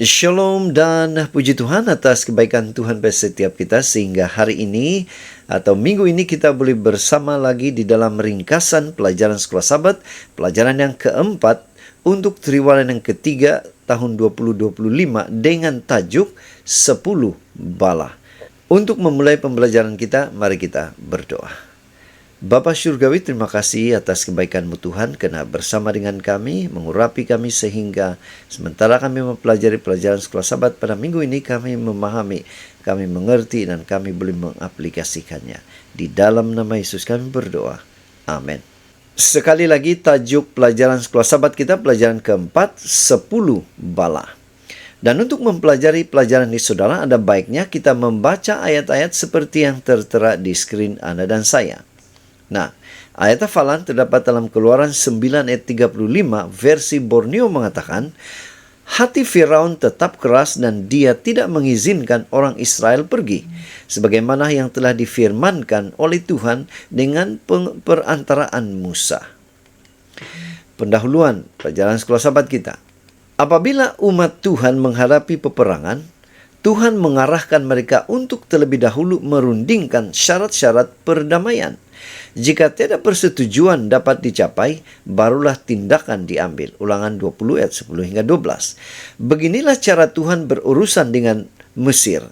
Shalom dan puji Tuhan atas kebaikan Tuhan pada setiap kita sehingga hari ini atau minggu ini kita boleh bersama lagi di dalam ringkasan pelajaran Sekolah Sabat, pelajaran yang keempat untuk triwulan yang ketiga tahun 2025 dengan tajuk 10 bala. Untuk memulai pembelajaran kita, mari kita berdoa. Bapa Syurgawi, terima kasih atas kebaikan-Mu Tuhan, karena bersama dengan kami, mengurapi kami sehingga sementara kami mempelajari pelajaran Sekolah Sabat pada minggu ini, kami memahami, kami mengerti, dan kami boleh mengaplikasikannya. Di dalam nama Yesus kami berdoa. Amin. Sekali lagi tajuk pelajaran Sekolah Sabat kita, pelajaran keempat, 10 bala. Dan untuk mempelajari pelajaran ini saudara, ada baiknya kita membaca ayat-ayat seperti yang tertera di skrin Anda dan saya. Nah, ayat hafalan terdapat dalam Keluaran 9 ayat 35 versi Borneo mengatakan, hati Firaun tetap keras dan dia tidak mengizinkan orang Israel pergi, sebagaimana yang telah difirmankan oleh Tuhan dengan perantaraan Musa. Pendahuluan pelajaran Sekolah Sabat kita. Apabila umat Tuhan menghadapi peperangan, Tuhan mengarahkan mereka untuk terlebih dahulu merundingkan syarat-syarat perdamaian. Jika tiada persetujuan dapat dicapai, barulah tindakan diambil. Ulangan 20 ayat 10 hingga 12. Beginilah cara Tuhan berurusan dengan Mesir.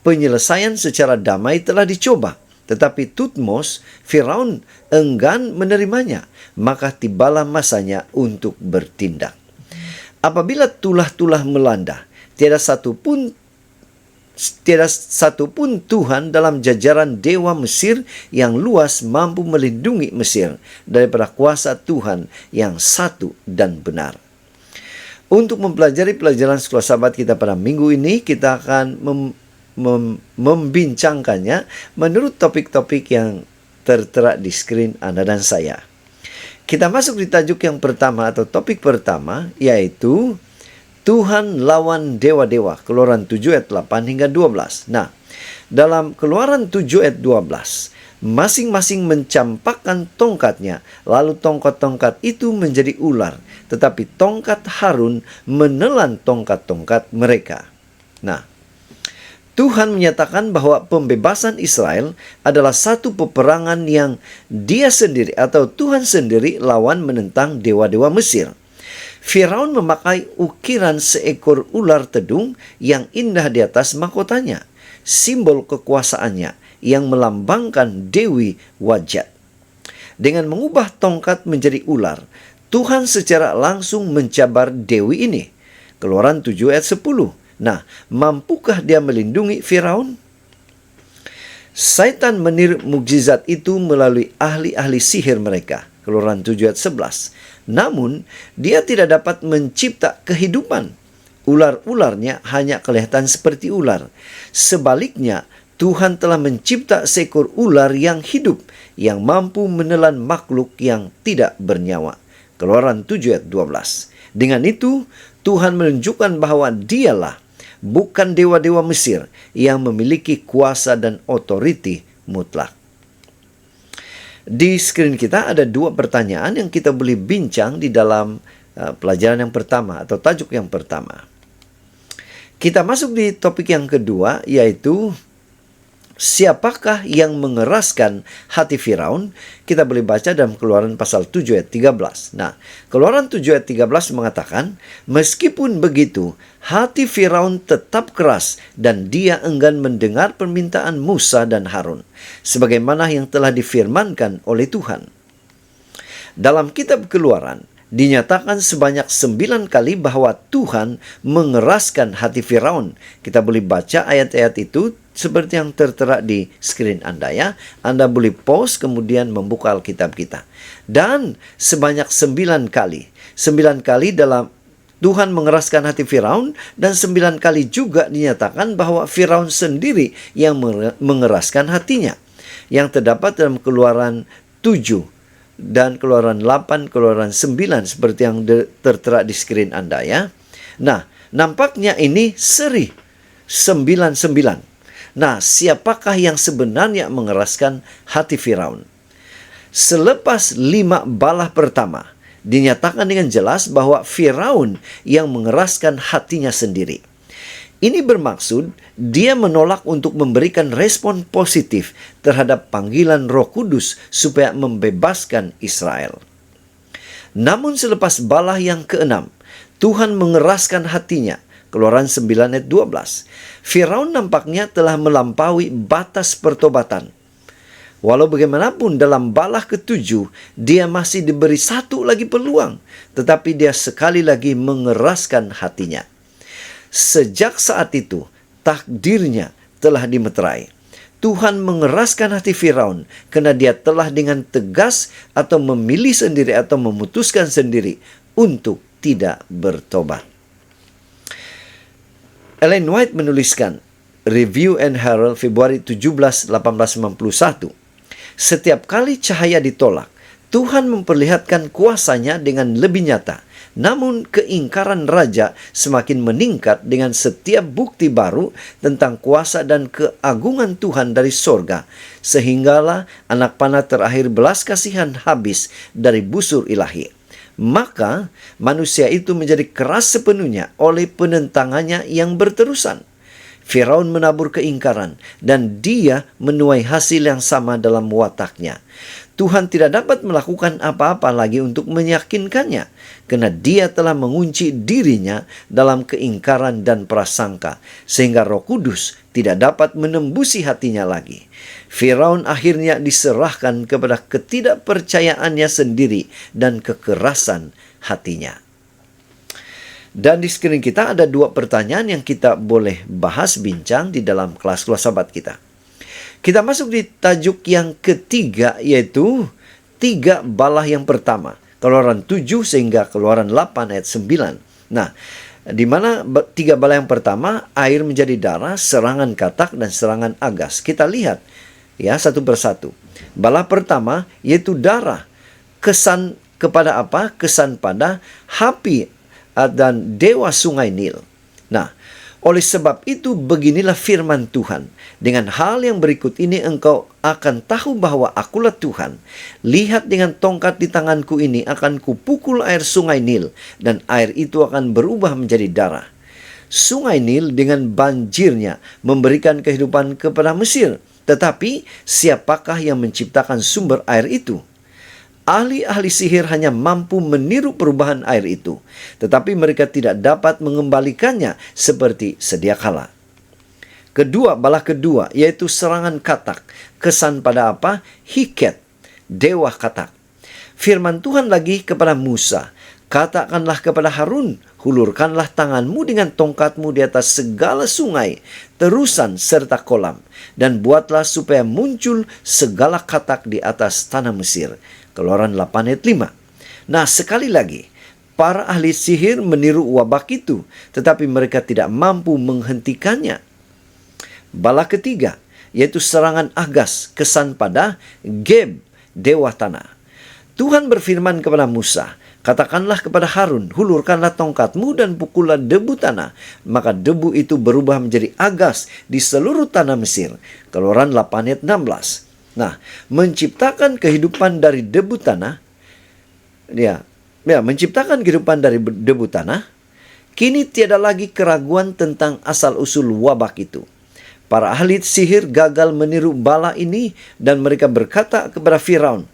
Penyelesaian secara damai telah dicoba, tetapi Tutmos, Firaun, enggan menerimanya. Maka tibalah masanya untuk bertindak. Apabila tulah-tulah melanda, tiada satu pun Tuhan dalam jajaran dewa Mesir yang luas mampu melindungi Mesir daripada kuasa Tuhan yang satu dan benar. Untuk mempelajari pelajaran Sekolah Sabat kita pada minggu ini, kita akan membincangkannya menurut topik-topik yang tertera di skrin Anda dan saya. Kita masuk di tajuk yang pertama atau topik pertama, yaitu Tuhan lawan dewa-dewa, Keluaran 7 ayat 8 hingga 12. Nah, dalam Keluaran 7 ayat 12, masing-masing mencampakkan tongkatnya, lalu tongkat-tongkat itu menjadi ular, tetapi tongkat Harun menelan tongkat-tongkat mereka. Nah, Tuhan menyatakan bahwa pembebasan Israel adalah satu peperangan yang dia sendiri atau Tuhan sendiri lawan menentang dewa-dewa Mesir. Firaun memakai ukiran seekor ular tedung yang indah di atas mahkotanya, simbol kekuasaannya yang melambangkan Dewi Wajat. Dengan mengubah tongkat menjadi ular, Tuhan secara langsung mencabar Dewi ini. Keluaran 7 ayat 10. Nah, mampukah dia melindungi Firaun? Satan meniru mukjizat itu melalui ahli-ahli sihir mereka. Keluaran 7 ayat 11. Namun, dia tidak dapat mencipta kehidupan. Ular-ularnya hanya kelihatan seperti ular. Sebaliknya, Tuhan telah mencipta seekor ular yang hidup, yang mampu menelan makhluk yang tidak bernyawa. Keluaran 7 ayat 12. Dengan itu, Tuhan menunjukkan bahwa dialah, bukan dewa-dewa Mesir, yang memiliki kuasa dan otoriti mutlak. Di skrin kita ada dua pertanyaan yang kita boleh bincang di dalam pelajaran yang pertama atau tajuk yang pertama. Kita masuk di topik yang kedua, yaitu siapakah yang mengeraskan hati Firaun? Kita boleh baca dalam Keluaran pasal 7 ayat 13. Nah, Keluaran 7 ayat 13 mengatakan, meskipun begitu, hati Firaun tetap keras dan dia enggan mendengar permintaan Musa dan Harun, sebagaimana yang telah difirmankan oleh Tuhan. Dalam kitab Keluaran, dinyatakan sebanyak 9 kali bahwa Tuhan mengeraskan hati Firaun. Kita boleh baca ayat-ayat itu seperti yang tertera di skrin Anda ya. Anda boleh pause kemudian membuka Alkitab kita. Dan sebanyak 9 kali. 9 kali dalam Tuhan mengeraskan hati Firaun, dan 9 kali juga dinyatakan bahwa Firaun sendiri yang mengeraskan hatinya. Yang terdapat dalam Keluaran 7 dan Keluaran 8, Keluaran 9 seperti yang tertera di skrin Anda ya. Nah, nampaknya ini seri 99. Nah, siapakah yang sebenarnya mengeraskan hati Firaun? Selepas 5 bala pertama, dinyatakan dengan jelas bahwa Firaun yang mengeraskan hatinya sendiri. Ini bermaksud dia menolak untuk memberikan respon positif terhadap panggilan Roh Kudus supaya membebaskan Israel. Namun selepas balah yang keenam, Tuhan mengeraskan hatinya. Keluaran 9 ayat 12. Firaun nampaknya telah melampaui batas pertobatan. Walau bagaimanapun dalam balah ketujuh, dia masih diberi satu lagi peluang. Tetapi dia sekali lagi mengeraskan hatinya. Sejak saat itu, takdirnya telah dimeterai. Tuhan mengeraskan hati Firaun karena dia telah dengan tegas atau memilih sendiri atau memutuskan sendiri untuk tidak bertobat. Ellen White menuliskan, Review and Herald Februari 17, 1891. Setiap kali cahaya ditolak, Tuhan memperlihatkan kuasanya dengan lebih nyata. Namun keingkaran raja semakin meningkat dengan setiap bukti baru tentang kuasa dan keagungan Tuhan dari sorga. Sehinggalah anak panah terakhir belas kasihan habis dari busur ilahi. Maka manusia itu menjadi keras sepenuhnya oleh penentangannya yang berterusan. Firaun menabur keingkaran dan dia menuai hasil yang sama dalam wataknya. Tuhan tidak dapat melakukan apa-apa lagi untuk meyakinkannya, karena dia telah mengunci dirinya dalam keingkaran dan prasangka, sehingga Roh Kudus tidak dapat menembusi hatinya lagi. Firaun akhirnya diserahkan kepada ketidakpercayaannya sendiri dan kekerasan hatinya. Dan di screen kita ada dua pertanyaan yang kita boleh bahas bincang di dalam kelas-kelas sahabat kita. Kita masuk di tajuk yang ketiga, yaitu 3 balah yang pertama. Keluaran 7 sehingga Keluaran 8 ayat 9. Nah, di mana 3 balah yang pertama, air menjadi darah, serangan katak, dan serangan agas. Kita lihat ya satu persatu. Balah pertama yaitu darah. Kesan kepada apa? Kesan pada Hapi dan dewa sungai Nil. Nah, oleh sebab itu beginilah firman Tuhan. Dengan hal yang berikut ini engkau akan tahu bahwa akulah Tuhan. Lihat, dengan tongkat di tanganku ini akan kupukul air sungai Nil, dan air itu akan berubah menjadi darah. Sungai Nil dengan banjirnya memberikan kehidupan kepada Mesir. Tetapi siapakah yang menciptakan sumber air itu? Ahli-ahli sihir hanya mampu meniru perubahan air itu, tetapi mereka tidak dapat mengembalikannya seperti sedia kala. Balah kedua, yaitu serangan katak. Kesan pada apa? Hiket, dewa katak. Firman Tuhan lagi kepada Musa, katakanlah kepada Harun, hulurkanlah tanganmu dengan tongkatmu di atas segala sungai, terusan serta kolam, dan buatlah supaya muncul segala katak di atas tanah Mesir. Keluaran 8 ayat 5. Nah, sekali lagi, para ahli sihir meniru wabak itu, tetapi mereka tidak mampu menghentikannya. Balah ketiga, yaitu serangan agas. Kesan pada Geb, dewa tanah. Tuhan berfirman kepada Musa, katakanlah kepada Harun, hulurkanlah tongkatmu dan pukullah debu tanah. Maka debu itu berubah menjadi agas di seluruh tanah Mesir. Keluaran 8 ayat 16. Nah, menciptakan kehidupan dari debu tanah, menciptakan kehidupan dari debu tanah, kini tiada lagi keraguan tentang asal-usul wabak itu. Para ahli sihir gagal meniru bala ini dan mereka berkata kepada Firaun,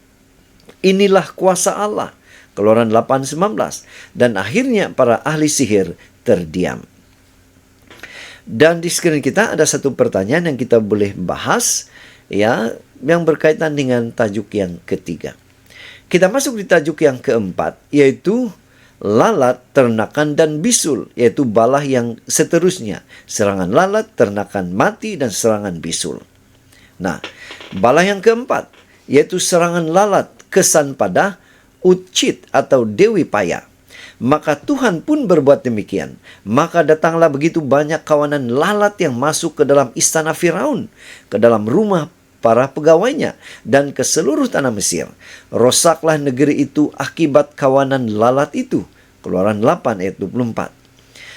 inilah kuasa Allah. Keluaran 8:19. Dan akhirnya para ahli sihir terdiam. Dan di screen kita ada satu pertanyaan yang kita boleh bahas, ya, yang berkaitan dengan tajuk yang ketiga. Kita masuk di tajuk yang keempat, yaitu lalat, ternakan, dan bisul, yaitu balah yang seterusnya. Serangan lalat, ternakan mati, dan serangan bisul. Nah, balah yang keempat, yaitu serangan lalat, kesan pada Utchit atau Dewi Paya. Maka Tuhan pun berbuat demikian. Maka datanglah begitu banyak kawanan lalat yang masuk ke dalam istana Firaun, ke dalam rumah para pegawainya, dan ke seluruh tanah Mesir. Rosaklah negeri itu akibat kawanan lalat itu. Keluaran 8 ayat 24.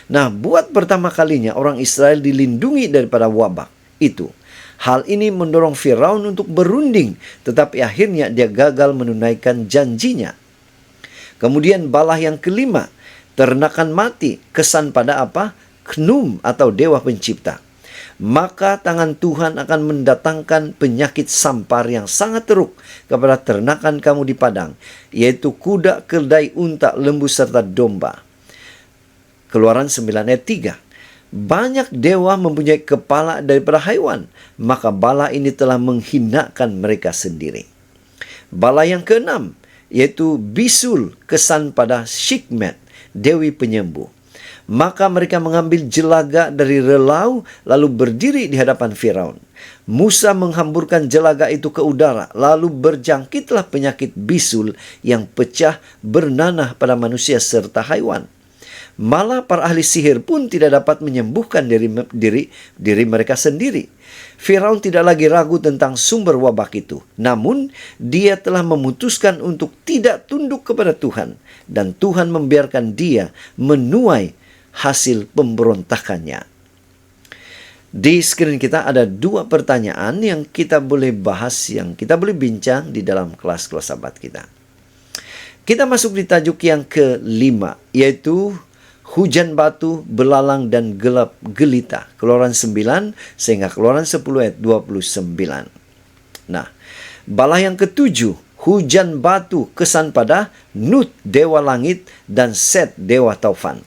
Nah, buat pertama kalinya orang Israel dilindungi daripada wabak itu. Hal ini mendorong Firaun untuk berunding, tetapi akhirnya dia gagal menunaikan janjinya. Kemudian balah yang kelima, ternakan mati, kesan pada apa? Knum atau dewa pencipta. Maka tangan Tuhan akan mendatangkan penyakit sampar yang sangat teruk kepada ternakan kamu di padang, yaitu kuda, keldai, unta, lembu, serta domba. Keluaran 9 ayat 3. Banyak dewa mempunyai kepala daripada haiwan, maka bala ini telah menghinakan mereka sendiri. Bala yang keenam, yaitu bisul, kesan pada Shikmet, dewi penyembuh. Maka mereka mengambil jelaga dari relau, lalu berdiri di hadapan Firaun. Musa menghamburkan jelaga itu ke udara, lalu berjangkitlah penyakit bisul yang pecah bernanah pada manusia serta haiwan. Malah para ahli sihir pun tidak dapat menyembuhkan diri mereka sendiri. Firaun tidak lagi ragu tentang sumber wabah itu. Namun, dia telah memutuskan untuk tidak tunduk kepada Tuhan. Dan Tuhan membiarkan dia menuai hasil pemberontakannya. Di screen kita ada 2 pertanyaan yang kita boleh bahas, yang kita boleh bincang di dalam kelas-kelas Sabat kita. Kita masuk di tajuk yang ke-5, yaitu hujan batu, belalang, dan gelap gelita. Keluaran 9 sehingga Keluaran 10 ayat 29. Nah, bala yang ke-7, hujan batu, kesan pada Nut, dewa langit, dan Set, dewa taufan.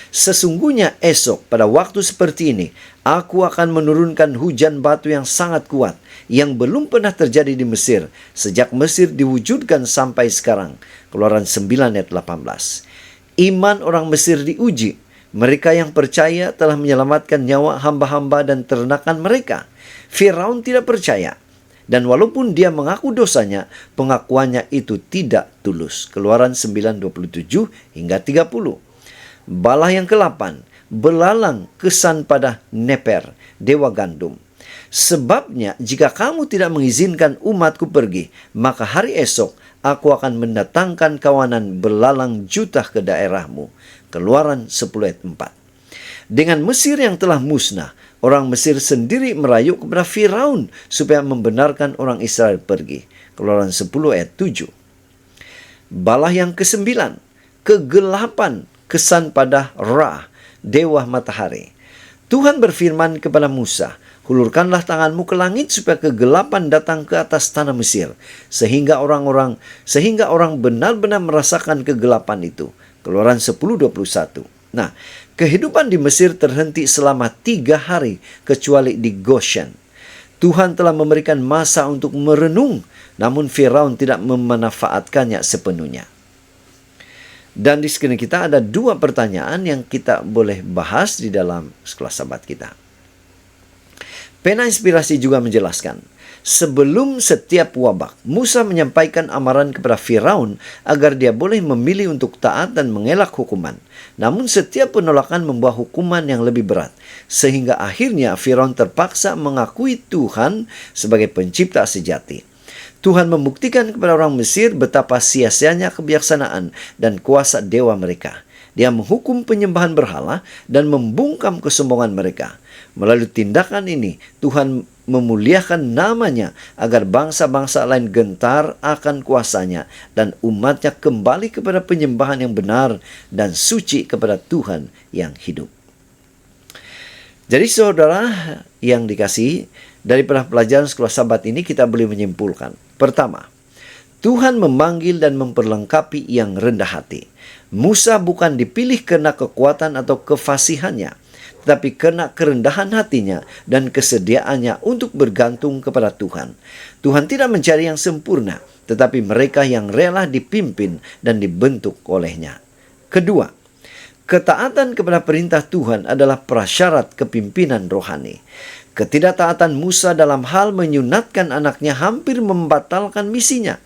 Sesungguhnya esok pada waktu seperti ini, aku akan menurunkan hujan batu yang sangat kuat, yang belum pernah terjadi di Mesir, sejak Mesir diwujudkan sampai sekarang. Keluaran 9 ayat 18. Iman orang Mesir diuji. Mereka yang percaya telah menyelamatkan nyawa hamba-hamba dan ternakan mereka. Firaun tidak percaya. Dan walaupun dia mengaku dosanya, pengakuannya itu tidak tulus. Keluaran 9:27 hingga 30. Bala yang ke-8, belalang, kesan pada Neper, dewa gandum. Sebabnya jika kamu tidak mengizinkan umatku pergi, maka hari esok aku akan mendatangkan kawanan belalang juta ke daerahmu. Keluaran 10 ayat 4. Dengan Mesir yang telah musnah, orang Mesir sendiri merayuk kepada Firaun supaya membenarkan orang Israel pergi. Keluaran 10 ayat 7. Bala yang ke-9, kegelapan, kesan pada Ra, dewa matahari. Tuhan berfirman kepada Musa, hulurkanlah tanganmu ke langit supaya kegelapan datang ke atas tanah Mesir, sehingga orang benar-benar merasakan kegelapan itu. Keluaran 10:21. Nah, kehidupan di Mesir terhenti selama 3 hari kecuali di Goshen. Tuhan telah memberikan masa untuk merenung, namun Firaun tidak memanfaatkannya sepenuhnya. Dan di screen kita ada 2 pertanyaan yang kita boleh bahas di dalam kelas Sabat kita. Pena Inspirasi juga menjelaskan, sebelum setiap wabah, Musa menyampaikan amaran kepada Firaun agar dia boleh memilih untuk taat dan mengelak hukuman. Namun setiap penolakan membawa hukuman yang lebih berat, sehingga akhirnya Firaun terpaksa mengakui Tuhan sebagai pencipta sejati. Tuhan membuktikan kepada orang Mesir betapa sia-sianya kebijaksanaan dan kuasa dewa mereka. Dia menghukum penyembahan berhala dan membungkam kesombongan mereka. Melalui tindakan ini, Tuhan memuliakan namanya agar bangsa-bangsa lain gentar akan kuasanya dan umatnya kembali kepada penyembahan yang benar dan suci kepada Tuhan yang hidup. Jadi saudara yang dikasihi, dari pelajaran sekolah Sabat ini kita boleh menyimpulkan. Pertama, Tuhan memanggil dan memperlengkapi yang rendah hati. Musa bukan dipilih karena kekuatan atau kefasihannya, tetapi karena kerendahan hatinya dan kesediaannya untuk bergantung kepada Tuhan. Tuhan tidak mencari yang sempurna, tetapi mereka yang rela dipimpin dan dibentuk olehnya. Kedua, ketaatan kepada perintah Tuhan adalah prasyarat kepimpinan rohani. Ketidaktaatan Musa dalam hal menyunatkan anaknya hampir membatalkan misinya.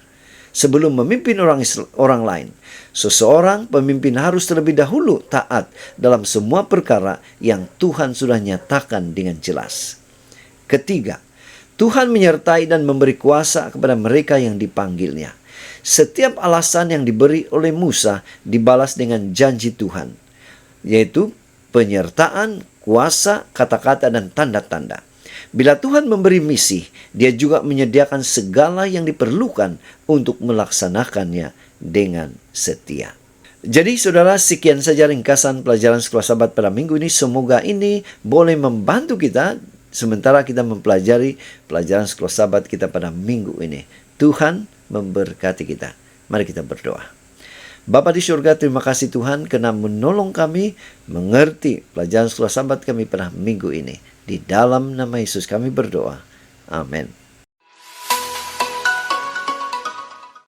Sebelum memimpin orang lain, seseorang pemimpin harus terlebih dahulu taat dalam semua perkara yang Tuhan sudah nyatakan dengan jelas. Ketiga, Tuhan menyertai dan memberi kuasa kepada mereka yang dipanggilnya. Setiap alasan yang diberi oleh Musa dibalas dengan janji Tuhan, yaitu penyertaan, kuasa, kata-kata, dan tanda-tanda. Bila Tuhan memberi misi, Dia juga menyediakan segala yang diperlukan untuk melaksanakannya dengan setia. Jadi saudara, sekian saja ringkasan pelajaran Sekolah Sabat pada minggu ini. Semoga ini boleh membantu kita sementara kita mempelajari pelajaran Sekolah Sabat kita pada minggu ini. Tuhan memberkati kita. Mari kita berdoa. Bapa di surga, terima kasih Tuhan karena menolong kami mengerti pelajaran Sekolah Sabat kami pada minggu ini. Di dalam nama Yesus kami berdoa. Amin.